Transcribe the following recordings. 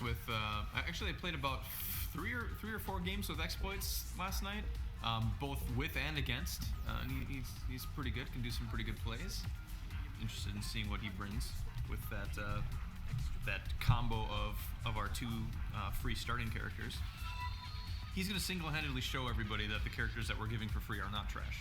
with actually I played about three or four games with exploits last night, both with and against. And he's pretty good. Can do some pretty good plays. Interested in seeing what he brings with that combo of our two free starting characters. He's going to single-handedly show everybody that the characters that we're giving for free are not trash.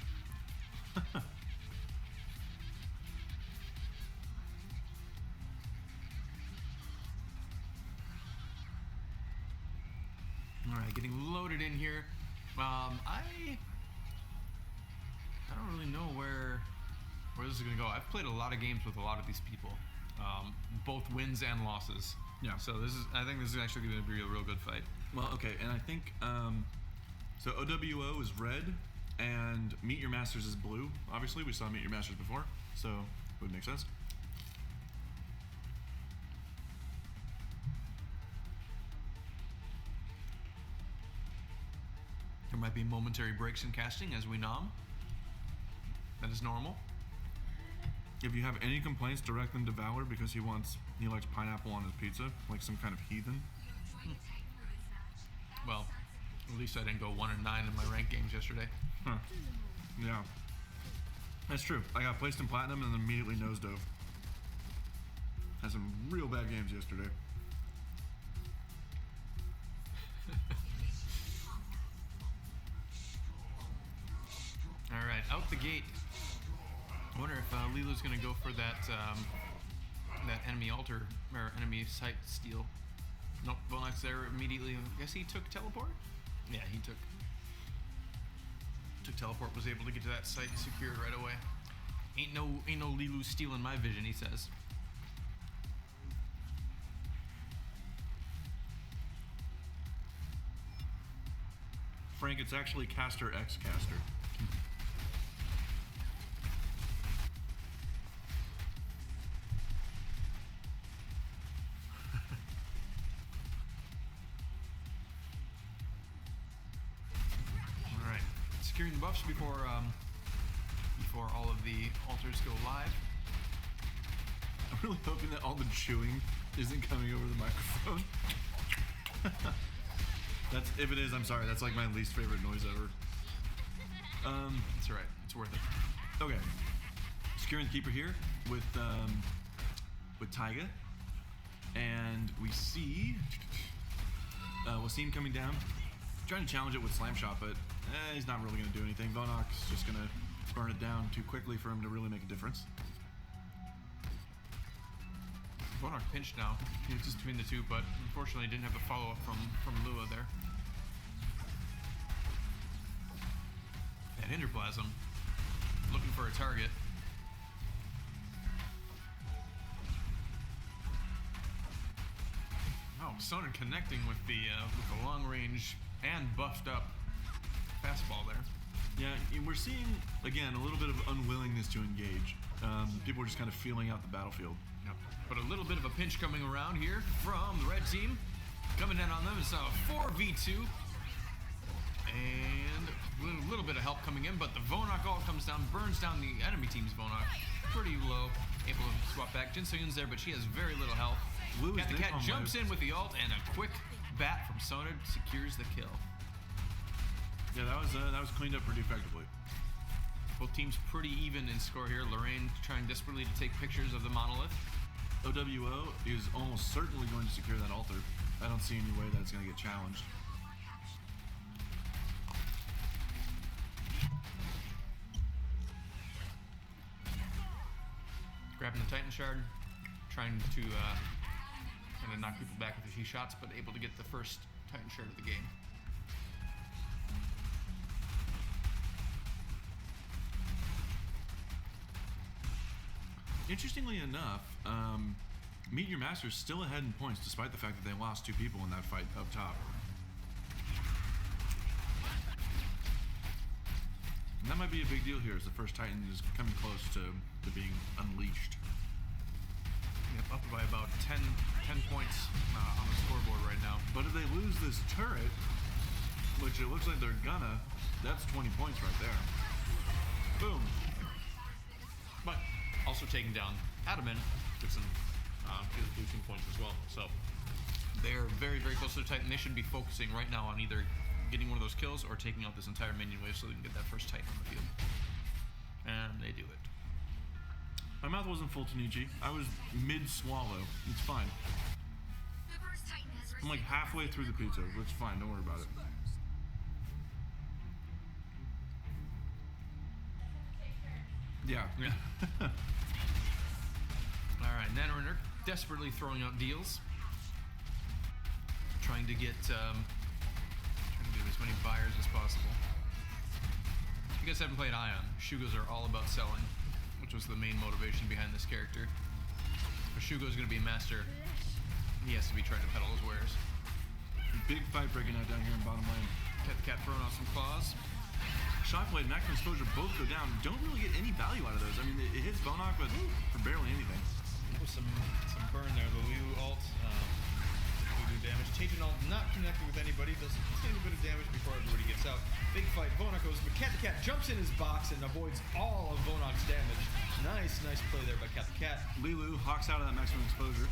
Alright, getting loaded in here. I don't really know where this is going to go. I've played a lot of games with a lot of these people, both wins and losses. Yeah. So I think this is actually going to be a real good fight. Well, okay, and I think so. OwO is red, and Meet Your Masters is blue. Obviously, we saw Meet Your Masters before, so it would make sense. There might be momentary breaks in casting as we nom. That is normal. If you have any complaints, direct them to Valor because he likes pineapple on his pizza, like some kind of heathen. Well, at least I didn't go 1-9 in my ranked games yesterday. Huh. Yeah. That's true. I got placed in platinum and then immediately nosedove. Had some real bad games yesterday. All right, out the gate. I wonder if Lilu's going to go for that enemy altar or enemy site steal. Nope, Vonok's there immediately. I guess he took teleport? Yeah, he took teleport, was able to get to that site secured right away. Ain't no Lilu stealing my vision, he says. Frank, it's actually caster X caster. Securing the buffs before all of the altars go live. I'm really hoping that all the chewing isn't coming over the microphone. If it is, I'm sorry. That's like my least favorite noise ever. It's alright. It's worth it. Okay. Securing the keeper here with Taiga, and we see Wasim coming down. Trying to challenge it with Slam Shot, but he's not really going to do anything. Vonok's just going to burn it down too quickly for him to really make a difference. Vonok pinched now. He was just between the two, but unfortunately didn't have a follow-up from Lua there. And Interplasm looking for a target. Oh, Sonnen connecting with the long range and buffed up fastball there. Yeah, we're seeing, again, a little bit of unwillingness to engage. People are just kind of feeling out the battlefield. Yep. But a little bit of a pinch coming around here from the red team. Coming in on them is a 4v2. And a little bit of help coming in, but the Vonok all comes down, burns down the enemy team's Vonok. Pretty low. Able to swap back. Jin Seon's there, but she has very little health. Cat the Cat jumps in with the ult, and a quick bat from Sonnen secures the kill. Yeah, that was cleaned up pretty effectively. Both teams pretty even in score here. Lorraine trying desperately to take pictures of the monolith. OwO is almost certainly going to secure that altar. I don't see any way that it's going to get challenged. Grabbing the Titan Shard, trying to kind of knock people back with a few shots, but able to get the first Titan Shard of the game. Interestingly enough, Meet Your Masters still ahead in points despite the fact that they lost two people in that fight up top. And that might be a big deal here as the first Titan is coming close to being unleashed. Yep, up by about 10 points on the scoreboard right now. But if they lose this turret, which it looks like they're gonna, that's 20 points right there. Boom. But also taking down Adaman with some boosting points as well. So They're very, very close to the Titan. They should be focusing right now on either getting one of those kills or taking out this entire minion wave so they can get that first Titan on the field. And they do it. My mouth wasn't full, Tanichi. I was mid-swallow. It's fine. I'm like halfway through the pizza, which is fine. Don't worry about it. Yeah. Alright, Nanorinder desperately throwing out deals. Trying to get as many buyers as possible. If you guys haven't played Ion, Shugos are all about selling, which was the main motivation behind this character. If Shugo's going to be a master, he has to be trying to peddle his wares. Big fight breaking out down here in bottom lane. Cat throwing out some claws. Shockblade and maximum exposure both go down. Don't really get any value out of those. I mean, it hits Bonock, but for barely anything. With some burn there, the Liu ult. Do damage. Tajan ult not connecting with anybody. Does a tiny bit of damage before everybody gets out. Big fight. Bonock goes, but Cat jumps in his box and avoids all of Bonock's damage. Nice play there by Cat. Lilu hawks out of that maximum exposure,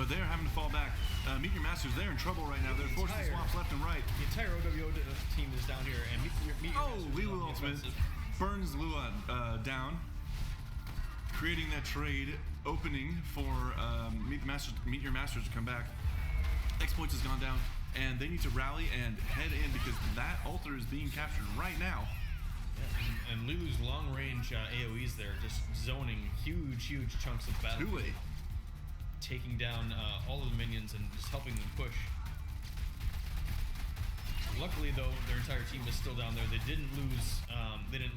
but they're having to fall back. Meet Your Masters, they're in trouble right now. They're forcing swaps left and right. The entire OWO team is down here, and Meet Your Masters. Lilu ultimate burns Lua down, creating that trade opening for Meet Your Masters to come back. Exploits has gone down, and they need to rally and head in because that altar is being captured right now. Yeah, and Lulu's long-range AoEs there, just zoning huge chunks of battle. Two-way. Taking down all of the minions and just helping them push. Luckily, though, their entire team is still down there. They didn't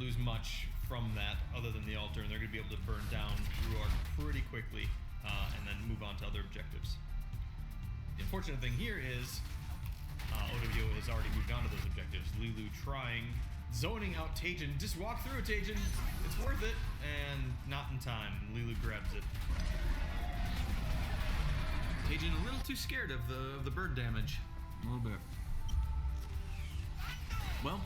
lose much from that other than the altar, and they're going to be able to burn down Ruark pretty quickly and then move on to other objectives. The unfortunate thing here is OWO has already moved on to those objectives. Lilu trying, zoning out Tajan. Just walk through it, Tajan. It's worth it. And not in time. Lilu grabs it. Tajan a little too scared of the bird damage. A little bit. Well,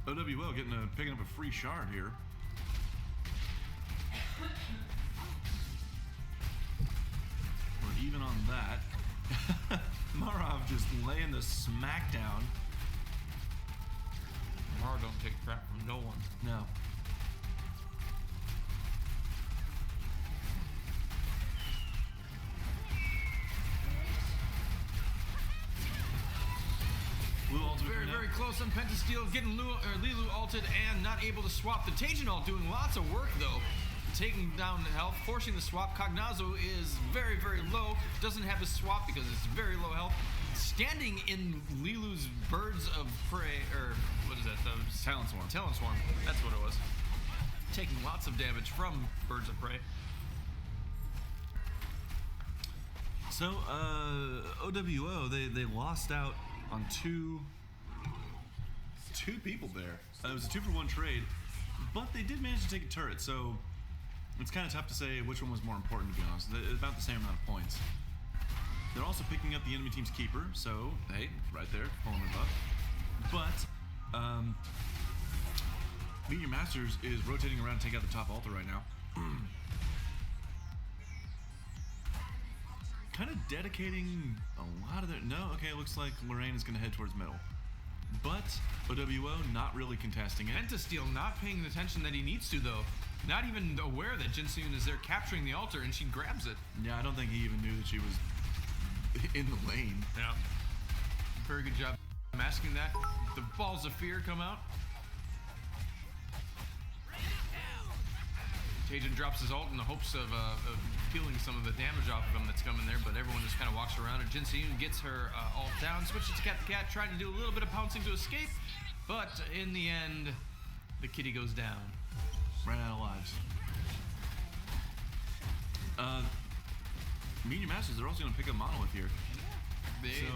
OWO picking up a free shard here. We're even on that. Marov just laying the smackdown. Marov don't take crap from no one. No. Very close on Pentasteel, getting Lilu ulted and not able to swap. The Tajan ult doing lots of work though, taking down the health, forcing the swap. Cognazo is very low, doesn't have his swap because it's very low health. Standing in Lilu's birds of prey, or what is that? Talon Swarm. Talon Swarm, that's what it was. Taking lots of damage from birds of prey. So, OWO, they lost out on two people there. It was a 2-for-1 trade, but they did manage to take a turret, so it's kind of tough to say which one was more important, to be honest. About the same amount of points. They're also picking up the enemy team's keeper, so, hey, right there, pulling it up. But, Meet Your Masters is rotating around to take out the top altar right now. Kind of dedicating a lot of their... No, okay, it looks like Lorraine is going to head towards middle. But OWO not really contesting it. Pentasteel not paying the attention that he needs to, though. Not even aware that Jinsoon is there capturing the altar, and she grabs it. Yeah, I don't think he even knew that she was in the lane. Yeah. Very good job masking that. The balls of fear come out. Tajan drops his ult in the hopes of peeling some of the damage off of him that's coming there, but everyone just kind of walks around. And Jinsoon gets her ult down, switches to Cat, trying to do a little bit of pouncing to escape, but in the end, the kitty goes down. Ran out of lives. Meet Your Masters, they're also going to pick up Monolith here.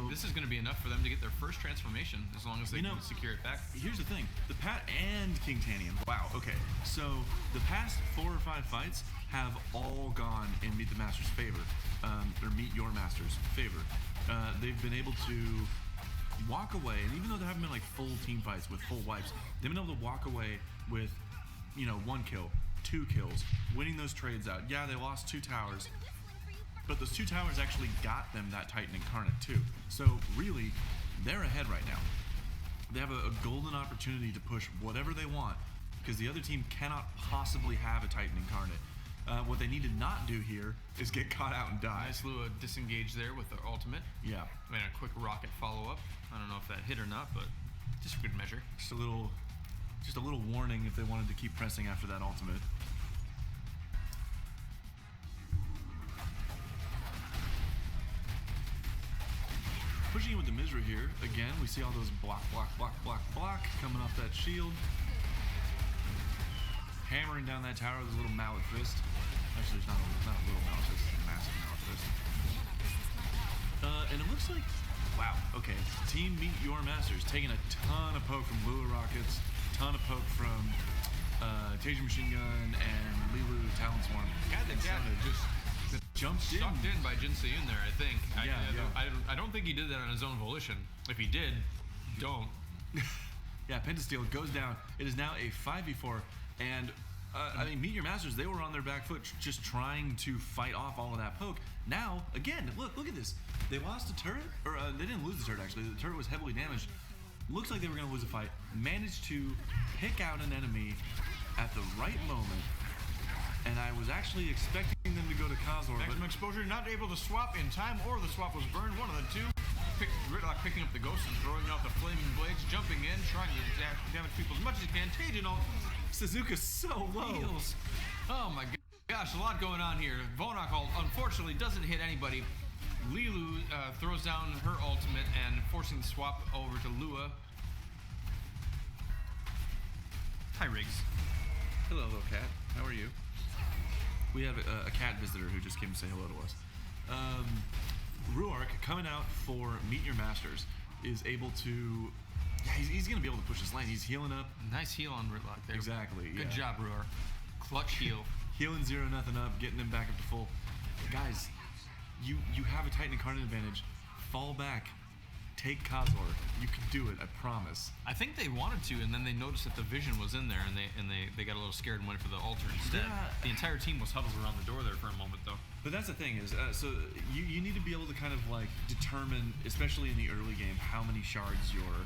This is going to be enough for them to get their first transformation, as long as they can secure it back. Here's the thing. The Pat and King Tanian. Wow, okay. So, the past 4 or 5 fights have all gone in Meet the Master's favor. Or Meet Your Master's favor. They've been able to walk away, and even though there haven't been like full team fights with full wipes, they've been able to walk away with, 1 kill, 2 kills, winning those trades out. Yeah, they lost 2 towers, but those 2 towers actually got them that Titan Incarnate too. So really, they're ahead right now. They have a golden opportunity to push whatever they want, because the other team cannot possibly have a Titan Incarnate. What they need to not do here is get caught out and die. Nice Lua disengage there with their ultimate. Yeah. And a quick rocket follow-up. I don't know if that hit or not, but just for good measure. Just a little warning if they wanted to keep pressing after that ultimate. Pushing in with the Mizra here. Again, we see all those block coming off that shield. Hammering down that tower with his little mallet fist. Actually, it's not a little mallet fist, it's a massive mallet fist. And it looks like, wow, okay. Team Meet Your Masters taking a ton of poke from Lua Rockets, ton of poke from Taser Machine Gun and Lilu Talon Swarm. Yeah, the cat just jumped sucked in by Jin Seyun there, I think. Yeah, I don't think he did that on his own volition. If he did, don't. Yeah, Pentasteel goes down. It is now a 5v4, and I mean, Meet Your Masters, they were on their back foot just trying to fight off all of that poke. Now, again, look at this. They lost a turret, or they didn't lose the turret actually. The turret was heavily damaged. Looks like they were going to lose a fight. Managed to pick out an enemy at the right moment, and I was actually expecting them to go to Khazor. Maximum exposure, not able to swap in time, or the swap was burned. One of the two. Gridlock picking up the ghost and throwing out the flaming blades, jumping in, trying to damage people as much as he can. Tajinal. Suzuka's so low. Heals. Oh my gosh, a lot going on here. Vonakal unfortunately doesn't hit anybody. Lilu throws down her ultimate and forcing the swap over to Lua. Hi, Riggs. Hello, little cat. How are you? We have a cat visitor who just came to say hello to us. Ruark, coming out for Meet Your Masters, is able to... Yeah, he's going to be able to push this lane. He's healing up. Nice heal on Gridlock there. Exactly, Good job, Ruark. Clutch heal. Healing 0-0 up, getting him back up to full. Guys, you have a Titan Incarnate advantage. Fall back. Take Khazor. You can do it, I promise. I think they wanted to, and then they noticed that the vision was in there, and they got a little scared and went for the altar instead. Yeah. The entire team was huddled around the door there for a moment, though. But that's the thing is, so you need to be able to kind of like determine, especially in the early game, how many shards your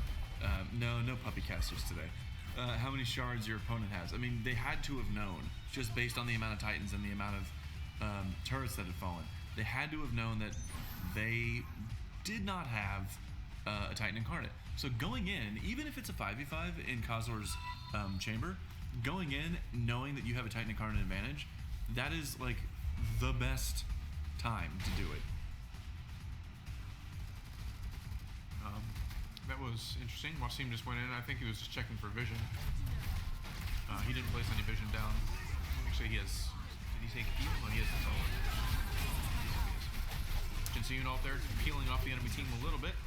no puppy casters today. How many shards your opponent has. I mean, they had to have known, just based on the amount of Titans and the amount of turrets that had fallen. They had to have known that they did not have a Titan Incarnate. So going in, even if it's a 5v5 in Khazor's chamber, going in knowing that you have a Titan Incarnate advantage, that is like the best time to do it. That was interesting. Wasim just went in. I think he was just checking for vision. He didn't place any vision down. Actually, he has... Did he take heal? No, he has the solid. Jin Seyun out there peeling off the enemy team a little bit.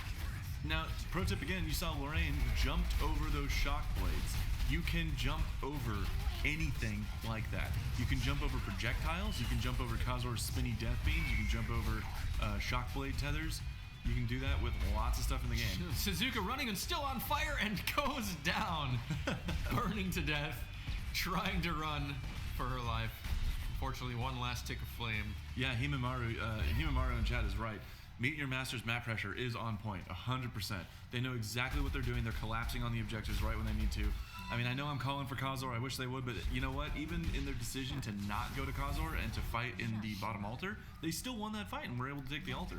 Now, pro tip again, you saw Lorraine jumped over those shock blades. You can jump over anything like that. You can jump over projectiles, you can jump over Khazor's spinny death beams, you can jump over shock blade tethers. You can do that with lots of stuff in the game. Suzuka running and still on fire and goes down. Burning to death, trying to run for her life. Unfortunately, one last tick of flame. Yeah, Himemaru in chat is right. Meet Your Masters map pressure is on point, 100%. They know exactly what they're doing. They're collapsing on the objectives right when they need to. I mean, I know I'm calling for Khazor. I wish they would, but you know what? Even in their decision to not go to Khazor and to fight in the bottom altar, they still won that fight and were able to take the altar.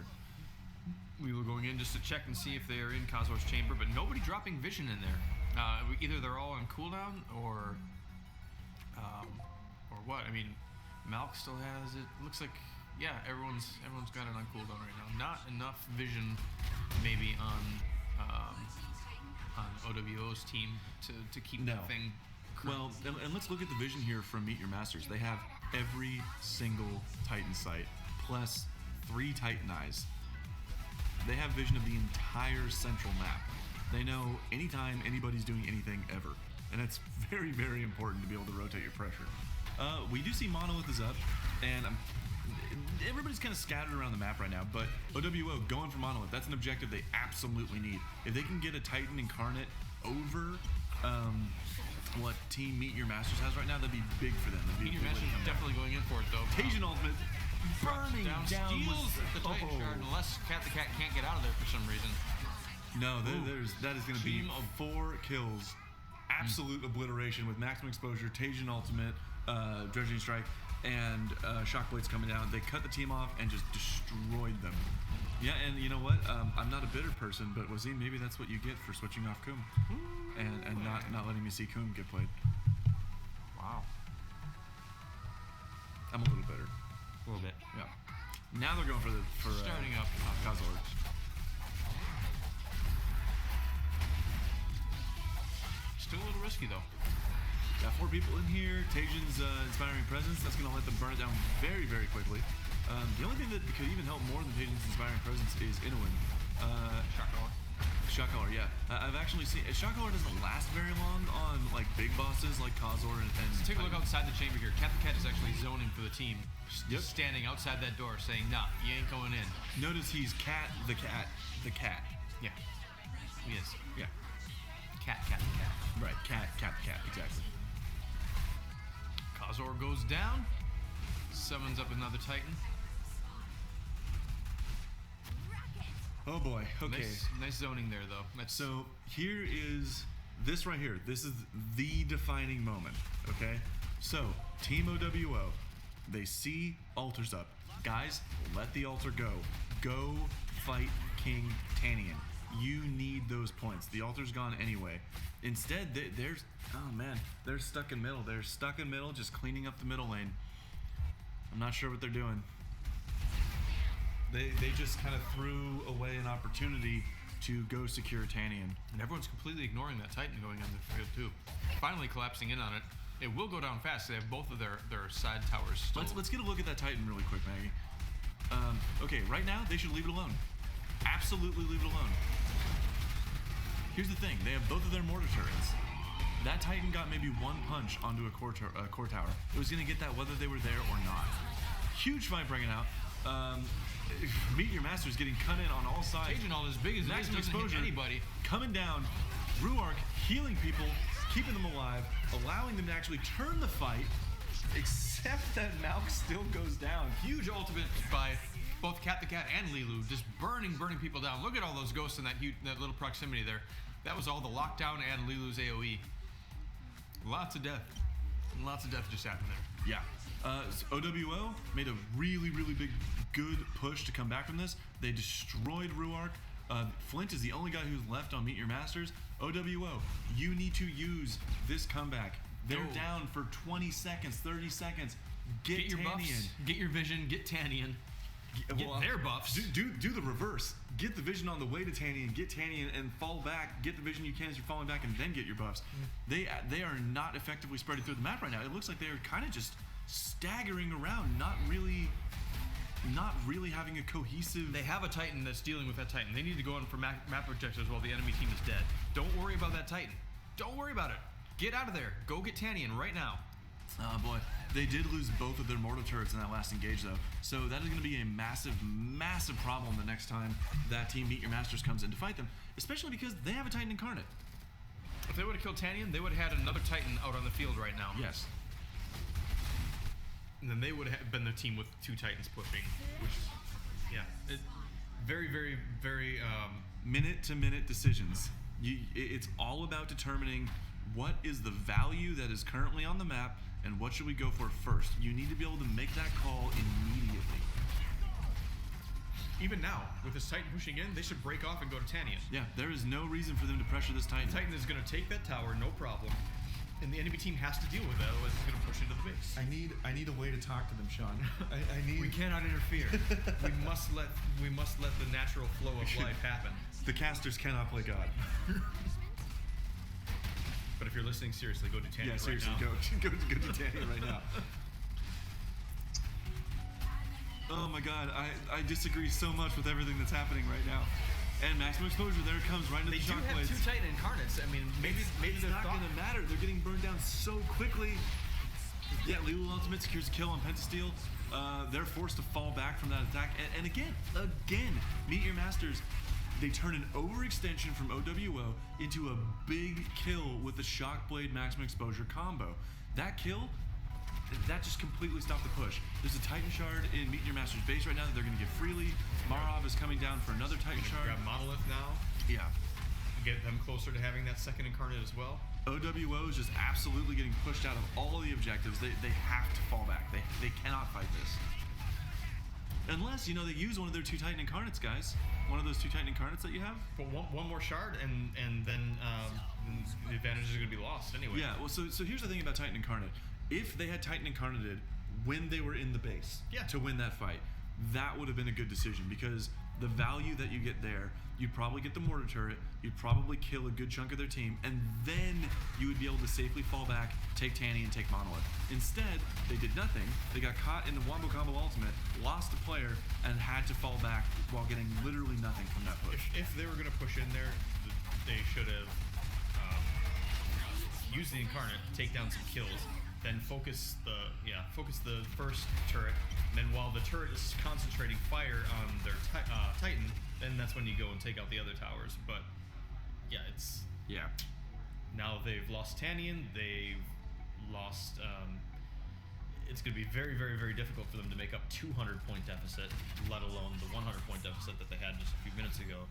We were going in just to check and see if they are in Khazor's chamber, but nobody dropping vision in there. Either they're all on cooldown or what? I mean, Malk still has it. Looks like, yeah, everyone's got it on cooldown right now. Not enough vision, maybe on OwO's team to keep that thing. Well, and let's look at the vision here from Meet Your Masters. They have every single Titan site plus 3 Titan eyes. They have vision of the entire central map. They know anytime anybody's doing anything ever. And that's very, very important to be able to rotate your pressure. We do see Monolith is up, and everybody's kind of scattered around the map right now, but OwO going for Monolith, that's an objective they absolutely need. If they can get a Titan Incarnate over what Team Meet Your Masters has right now, that'd be big for them. Meet Your Masters definitely going in for it, though. Tajin ultimate. burning Down, down. steals the Titan shard unless Cat the Cat can't get out of there for some reason. No, that is going to be Team of 4 kills. Absolute obliteration with maximum exposure, Tajin ultimate, Dredging Strike, and Shockblades coming down. They cut the team off and just destroyed them. Yeah, and you know what? I'm not a bitter person, but Wazim, maybe that's what you get for switching off Koom and not letting me see Koom get played. Wow. I'm a little bitter. A little bit. Yeah. Now they're going for Starting up. Khazor. Still a little risky though. Got 4 people in here. Tajin's Inspiring Presence. That's going to let them burn it down very, very quickly. The only thing that could even help more than Tajin's Inspiring Presence is Inouen. Shockcaller, yeah. I've actually seen... Shockcaller doesn't last very long on like big bosses like Khazor and Take a look outside the chamber here. Cat the Cat is actually zoning for the team. Yep. Just standing outside that door saying, nah, you ain't going in. Notice he's Cat the Cat. The Cat. Yeah. He is. Yeah. Cat. Right. Cat the Cat. Exactly. Khazor goes down. Summons up another Titan. Oh boy. Okay. Nice zoning there though. So here is this right here. This is the defining moment. Okay. So Team OWO, they see altars up. Guys, let the altar go. Go fight King Tanian. You need those points. The altar's gone anyway. Instead, they're stuck in middle. They're stuck in middle, just cleaning up the middle lane. I'm not sure what they're doing. They just kind of threw away an opportunity to go secure Tanian. And everyone's completely ignoring that Titan going on the field too. Finally collapsing in on it. It will go down fast. They have both of their side towers still. Let's get a look at that Titan really quick, Maggie. Okay, right now they should leave it alone. Absolutely leave it alone. Here's the thing: they have both of their mortar turrets. That Titan got maybe 1 punch onto a core tower. It was gonna get that whether they were there or not. Huge fight breaking out. Meet Your Masters getting cut in on all sides. Tajin all as big as maximum it is, doesn't hit anybody. Coming down. Ruark healing people, keeping them alive, allowing them to actually turn the fight. Except that Malk still goes down. Huge ultimate by both Cat the Cat and Lilu, just burning people down. Look at all those ghosts in that little proximity there. That was all the lockdown and Lilu's AoE. Lots of death. Lots of death just happened there. Yeah. So OWO made a really, really big, good push to come back from this. They destroyed Ruark. Flint is the only guy who's left on Meet Your Masters. OWO, you need to use this comeback. They're down for 20 seconds, 30 seconds. Get your Tanian. buffs. Get your vision. Get Tanian. Get their buffs. Do the reverse. Get the vision on the way to Tanian. Get Tanian and fall back. Get the vision you can as you're falling back, and then get your buffs. They are not effectively spreading through the map right now. It looks like they're kind of just staggering around, not really having a cohesive... They have a Titan that's dealing with that Titan. They need to go on for map objectives while the enemy team is dead. Don't worry about that Titan. Don't worry about it. Get out of there. Go get Tanian right now. Oh boy. They did lose both of their mortal turrets in that last engage though. So that is going to be a massive, massive problem the next time that team Meet Your Masters comes in to fight them. Especially because they have a Titan incarnate. If they would have killed Tanian, they would have had another Titan out on the field right now. Yes. And then they would have been the team with 2 Titans pushing, which, yeah, very, very, very minute-to-minute decisions. It's all about determining what is the value that is currently on the map and what should we go for first. You need to be able to make that call immediately. Even now, with this Titan pushing in, they should break off and go to Tanian. Yeah, there is no reason for them to pressure this Titan. The Titan is going to take that tower, no problem. And the enemy team has to deal with that, otherwise it's going to push into the base. I need a way to talk to them, Sean. I need. We cannot interfere. we must let the natural flow of life happen. The casters cannot play God. But if you're listening seriously, go to Tanian. Yeah, seriously, right now. go to Tanian right now. Oh my God, I disagree so much with everything that's happening right now. And maximum exposure, there it comes right into the shock blades. They do have 2 Titan incarnates. I mean, maybe it's not going to matter. They're getting burned down so quickly. Yeah, Lilu Ultimate secures a kill on Pentasteel. They're forced to fall back from that attack. And again, Meet Your Masters. They turn an overextension from OWO into a big kill with the Shockblade maximum exposure combo. That kill, that just completely stopped the push. There's a Titan Shard in Meet Your Master's base right now that they're going to get freely. Marov is coming down for another Titan Shard. Grab Monolith now. Yeah. Get them closer to having that second incarnate as well. OwO is just absolutely getting pushed out of all the objectives. They have to fall back. They cannot fight this. Unless, they use one of their 2 Titan Incarnates, guys. One of those 2 Titan Incarnates that you have. But one more shard, and then the advantage is going to be lost anyway. Yeah, well, so here's the thing about Titan Incarnate. If they had Titan Incarnated when they were in the base to win that fight, that would have been a good decision, because the value that you get there, you'd probably get the mortar turret, you'd probably kill a good chunk of their team, and then you would be able to safely fall back, take Tanny, and take Monolith. Instead, they did nothing. They got caught in the Wombo Combo Ultimate, lost a player, and had to fall back while getting literally nothing from that push. If they were going to push in there, they should have used the Incarnate, take down some kills, then focus the first turret, and then while the turret is concentrating fire on their Titan, then that's when you go and take out the other towers. But now they've lost Tannian, they've lost it's going to be very, very, very difficult for them to make up 200 point deficit, let alone the 100 point deficit that they had just a few minutes ago.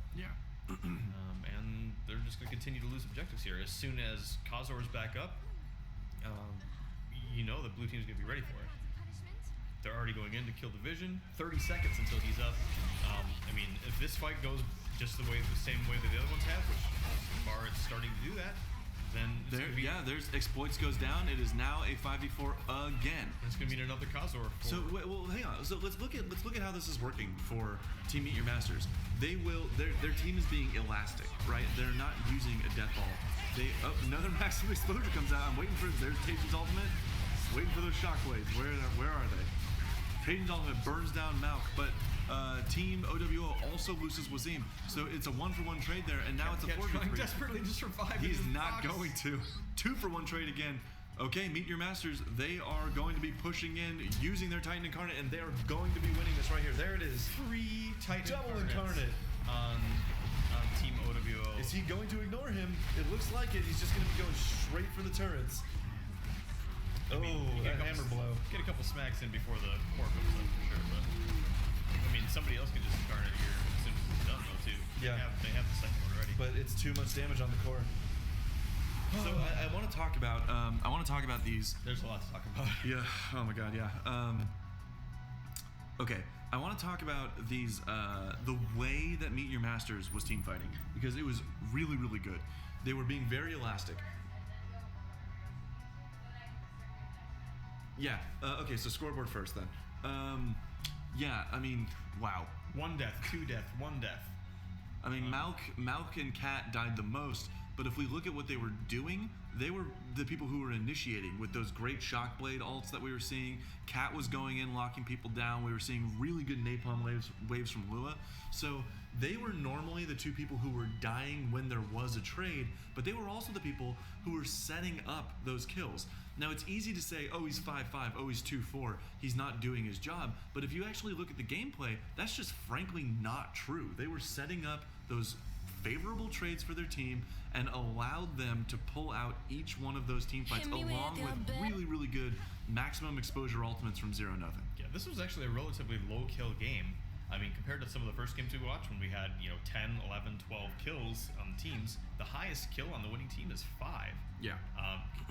And they're just going to continue to lose objectives here. As soon as Khazor's back up, the blue team's going to be ready for it. They're already going in to kill the Vision. 30 seconds until he's up. If this fight goes just the same way that the other ones have, which so far it's starting to do that, then there's Exploits goes down. It is now a 5v4 again. It's going to mean another Khazor. Hang on. So let's look at how this is working for Team Meet Your Masters. Their team is being elastic, right? They're not using a death ball. Another maximum exposure comes out. I'm waiting for there's Tajan's ultimate. Waiting for those shockwaves. Where are they? Tajan's ultimate burns down Malk, but Team OwO also loses Wazim. So it's a 1-for-1 trade there, and now it's a 4v3. Desperately to survive. He's not going to. 2-for-1 trade again. Okay, Meet Your Masters. They are going to be pushing in, using their Titan Incarnate, and they are going to be winning this right here. There it is. 3 Titan Double Incarnate on Team OwO. Is he going to ignore him? It looks like it. He's just going to be going straight for the turrets. That hammer blow. Get a couple smacks in before the core comes up for sure, but somebody else can just incarnate here as soon as it's done though too. Yeah. They have the second one ready. But it's too much damage on the core. So I want to talk about these. There's a lot to talk about. Yeah. Oh my God. Yeah. Okay. I want to talk about these. The way that Meet Your Masters was team fighting, because it was really, really good. They were being very elastic. Yeah. Okay. So scoreboard first then. Wow. 1 death, 2 death, 1 death. Malk and Kat died the most, but if we look at what they were doing, they were the people who were initiating with those great Shockblade ults that we were seeing. Kat was going in, locking people down. We were seeing really good napalm waves from Lua. So they were normally the 2 people who were dying when there was a trade, but they were also the people who were setting up those kills. Now, it's easy to say, oh, he's 5-5, oh, he's 2-4, he's not doing his job. But if you actually look at the gameplay, that's just frankly not true. They were setting up those favorable trades for their team and allowed them to pull out each one of those team fights along with really, really good maximum exposure ultimates from 0-0. Yeah, this was actually a relatively low kill game. Compared to some of the first games we watched when we had, 10, 11, 12 kills on the teams, the highest kill on the winning team is 5. Yeah.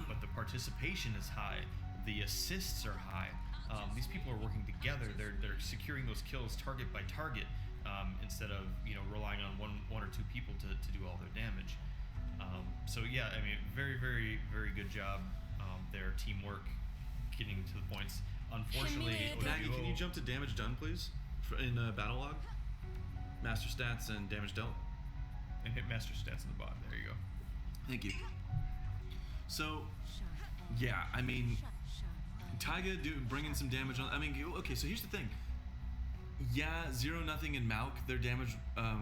But the participation is high. The assists are high. These people are working together. They're securing those kills target by target instead of, relying on one or 2 people to do all their damage. Very, very, very good job. Their teamwork getting to the points. Unfortunately, Maggie, can you jump to damage done, please? In battle log, master stats and damage dealt, and hit master stats in the bottom. There you go. Thank you. So, yeah, Taiga bringing some damage on. Okay, so here's the thing. Yeah, 0-0 in Malk, their damage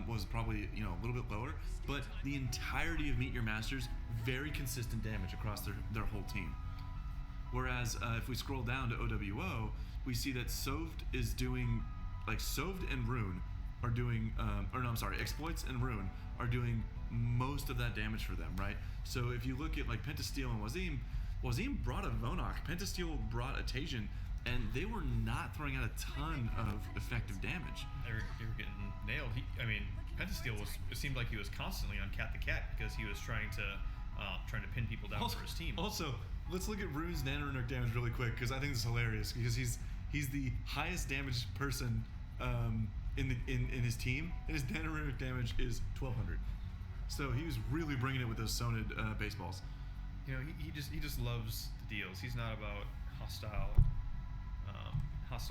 was probably a little bit lower, but the entirety of Meet Your Masters, very consistent damage across their whole team. Whereas if we scroll down to OwO, we see that Sovd is doing. Sovd and Rune are doing, Exploits and Rune are doing most of that damage for them, right? So if you look at Pentasteel and Wazim brought a Vonok, Pentasteel brought a Tajin, and they were not throwing out a ton of effective damage. They were getting nailed. Pentasteel it seemed like he was constantly on Cat the Cat because he was trying to pin people down for his team. Also, let's look at Rune's Nanorunic damage really quick because I think this is hilarious because he's the highest damage person in his team, and his Nanorunic damage is 1200. So he was really bringing it with those Sonid baseballs. He just loves the deals. He's not about hostile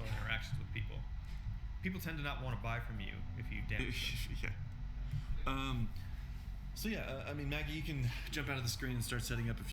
interactions with people. People tend to not want to buy from you if you damage them. Yeah. So yeah, Maggie, you can jump out of the screen and start setting up if